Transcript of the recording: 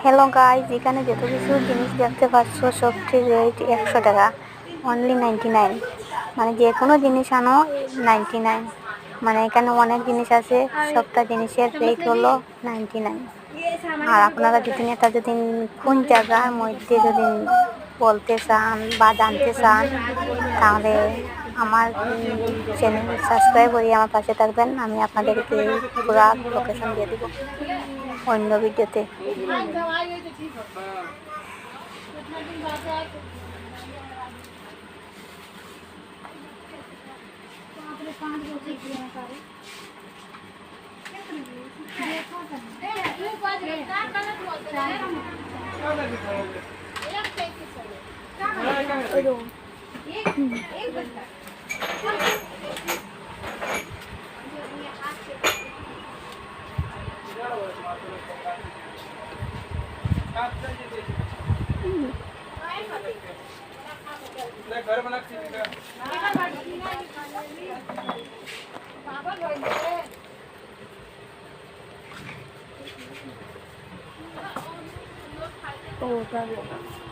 Hello guys, এখানে যত কিছু জিনিস দেখতে পাচ্ছ সবটির রেট 100 টাকা, অনলি 99। মানে যে কোনো জিনিস আনো 99। মানে এখানে অনেক জিনিস আছে, সবটা জিনিসের রেট হলো 99। আর আপনারা যদি কোন জায়গার মধ্যে যদি বলতে চান বা জানতে চান, তাহলে আমার চ্যানেল সাবস্ক্রাইব করে আমার পাশে থাকবেন। আমি আপনাদেরকে পুরো লোকেশন দিয়ে দেবো অন্য ভিডিওতে। घर बना तो